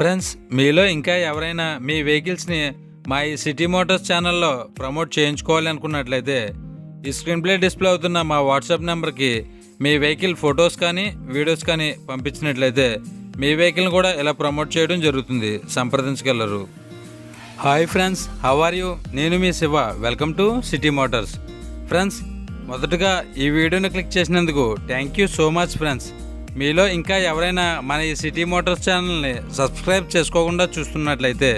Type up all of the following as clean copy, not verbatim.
Friends, మీలో ఇంకా ఎవరైనా మీ వెహికల్స్ని మా ఈ సిటీ మోటార్స్ ఛానల్లో ప్రమోట్ చేయించుకోవాలి అనుకున్నట్లయితే ఈ స్క్రీన్ ప్లే డిస్ప్లే అవుతున్న మా వాట్సాప్ నెంబర్కి మీ వెహికల్ ఫొటోస్ కానీ వీడియోస్ కానీ పంపించినట్లయితే మీ వెహికల్ని కూడా ఇలా ప్రమోట్ చేయడం జరుగుతుంది. సంప్రదించగలరు. Hi friends, how are you? నేను మీ Shiva. Welcome to city motors. Friends, మొదటగా ఈ వీడియోని క్లిక్ చేసినందుకు thank you so much friends. మీలో ఇంకా ఎవరైనా మన ఈ సిటీ మోటార్స్ ఛానల్ని సబ్స్క్రైబ్ చేసుకోకుండా చూస్తున్నట్లయితే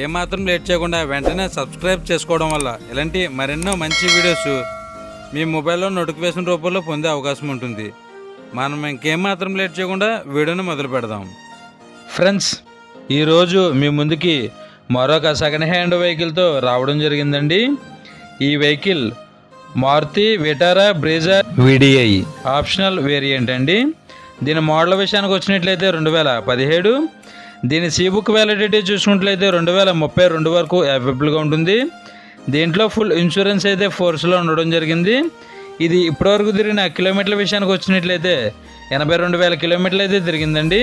ఏమాత్రం లేట్ చేయకుండా వెంటనే సబ్స్క్రైబ్ చేసుకోవడం వల్ల ఇలాంటి మరెన్నో మంచి వీడియోస్ మీ మొబైల్లో నోటిఫికేషన్ రూపంలో పొందే అవకాశం ఉంటుంది. మనం ఇంకేమాత్రం లేట్ చేయకుండా వీడియోని మొదలు పెడదాం. ఫ్రెండ్స్, ఈరోజు మీ ముందుకి మరొక సెకండ్ హ్యాండ్ వెహికల్తో రావడం జరిగిందండి. ఈ vehicle Maruti Vitara Brezza VDI optional variant అండి. దీని మోడల్ విషయానికి వచ్చినట్లయితే 2017. దీని సీబుక్ వ్యాలిడిటీ చూసుకున్నట్లయితే 2032 వరకు అవైలబుల్గా ఉంటుంది. దీంట్లో ఫుల్ ఇన్సూరెన్స్ అయితే ఫోర్స్లో ఉండడం జరిగింది. ఇది ఇప్పటివరకు తిరిగిన కిలోమీటర్ల విషయానికి వచ్చినట్లయితే 82,000 కిలోమీటర్లు అయితే తిరిగిందండి.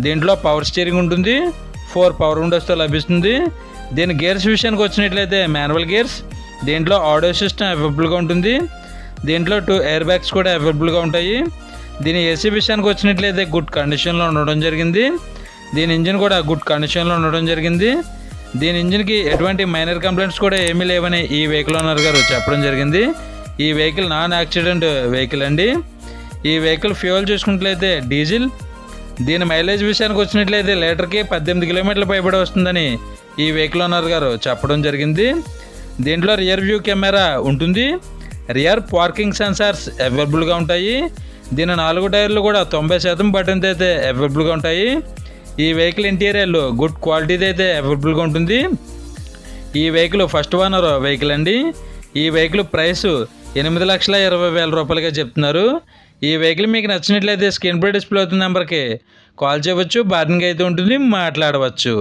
దీంట్లో పవర్ స్టీరింగ్ ఉంటుంది, 4 పవర్ విండోస్తో లభిస్తుంది. దీని గేర్స్ విషయానికి వచ్చినట్లయితే మాన్యువల్ గేర్స్. దీంట్లో ఆడియో సిస్టమ్ అవైలబుల్గా ఉంటుంది. దీంట్లో 2 ఎయిర్ బ్యాగ్స్ కూడా అవైలబుల్గా ఉంటాయి. దీని ఏసీ విషయానికి వచ్చినట్లయితే గుడ్ కండిషన్లో ఉండడం జరిగింది. దీని ఇంజిన్ కూడా గుడ్ కండిషన్లో ఉండడం జరిగింది. దీని ఇంజిన్కి ఎటువంటి మైనర్ కంప్లైంట్స్ కూడా ఏమీ లేవని ఈ వెహికల్ ఓనర్ గారు చెప్పడం జరిగింది. ఈ వెహికల్ నాన్ యాక్సిడెంట్ వెహికల్ అండి. ఈ వెహికల్ ఫ్యూయల్ చూసుకున్నట్లయితే డీజిల్. దీని మైలేజ్ విషయానికి వచ్చినట్లయితే లీటర్కి 18 కిలోమీటర్ల పైబడి వస్తుందని ఈ వెహికల్ ఓనర్ గారు చెప్పడం జరిగింది. దీంట్లో రియర్ వ్యూ కెమెరా ఉంటుంది. రియర్ పార్కింగ్ సెన్సార్స్ అవైలబుల్గా ఉంటాయి. దీని 4 టైర్లు కూడా 90% బటన్స్ అయితే అవైలబుల్గా ఉంటాయి. ఈ వెహికల్ ఇంటీరియర్లో గుడ్ క్వాలిటీది అయితే అవైలబుల్గా ఉంటుంది. ఈ వెహికల్ ఫస్ట్ ఓనర్ వెహికల్ అండి. ఈ వెహికల్ ప్రైస్ 8,20,000 రూపాయలుగా చెప్తున్నారు. ఈ వెహికల్ మీకు నచ్చినట్లయితే స్క్రీన్ పై డిస్ప్లే అవుతున్న నెంబర్కి కాల్ చేయవచ్చు, బార్గెనింగ్ అయితే ఉంటుంది, మాట్లాడవచ్చు.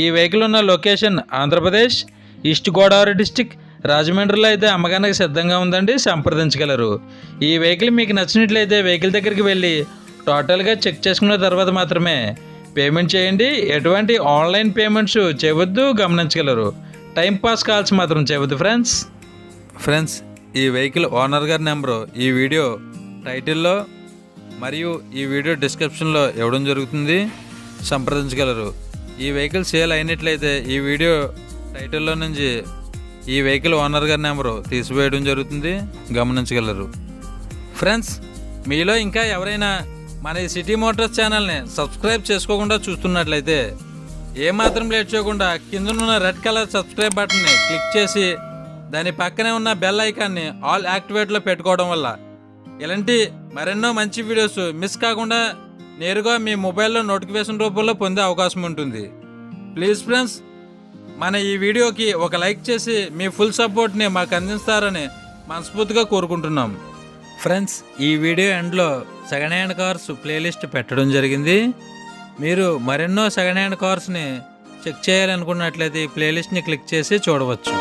ఈ వెహికల్ ఉన్న location Andhra Pradesh east Godavari district రాజమండ్రిలో అయితే అమ్మకానికి సిద్ధంగా ఉందండి. సంప్రదించగలరు. ఈ వెహికల్ మీకు నచ్చినట్లయితే వెహికల్ దగ్గరికి వెళ్ళి టోటల్గా చెక్ చేసుకున్న తర్వాత మాత్రమే పేమెంట్ చేయండి. ఎటువంటి ఆన్లైన్ పేమెంట్స్ చేయవద్దు, గమనించగలరు. టైంపాస్ కాల్స్ మాత్రం చేయవద్దు ఫ్రెండ్స్, ఈ వెహికల్ ఓనర్ గారి నెంబరు ఈ వీడియో టైటిల్లో మరియు ఈ వీడియో డిస్క్రిప్షన్లో ఇవ్వడం జరుగుతుంది. సంప్రదించగలరు. ఈ వెహికల్ సేల్ అయినట్లయితే ఈ వీడియో టైటిల్లో నుంచి ఈ వెహికల్ ఓనర్ గారి నెంబరు తీసివేయడం జరుగుతుంది. గమనించగలరు. ఫ్రెండ్స్, మీలో ఇంకా ఎవరైనా మన ఈ సిటీ మోటార్స్ ఛానల్ని సబ్స్క్రైబ్ చేసుకోకుండా చూస్తున్నట్లయితే ఏమాత్రం లేట్ చేయకుండా కిందనున్న రెడ్ కలర్ సబ్స్క్రైబ్ బటన్ని క్లిక్ చేసి దాని పక్కనే ఉన్న బెల్ ఐకాన్ని ఆల్ యాక్టివేట్లో పెట్టుకోవడం వల్ల ఇలాంటి మరెన్నో మంచి వీడియోస్ మిస్ కాకుండా నేరుగా మీ మొబైల్లో నోటిఫికేషన్ రూపంలో పొందే అవకాశం ఉంటుంది. ప్లీజ్ ఫ్రెండ్స్, మన ఈ వీడియోకి ఒక లైక్ చేసి మీ ఫుల్ సపోర్ట్ని మాకు అందిస్తారని మనస్ఫూర్తిగా కోరుకుంటున్నాం. ఫ్రెండ్స్, ఈ వీడియో ఎండ్లో సెకండ్ హ్యాండ్ కార్స్ ప్లేలిస్ట్ పెట్టడం జరిగింది. మీరు మరెన్నో సెకండ్ హ్యాండ్ కార్స్ని చెక్ చేయాలనుకున్నట్లయితే ఈ ప్లేలిస్ట్ని క్లిక్ చేసి చూడవచ్చు.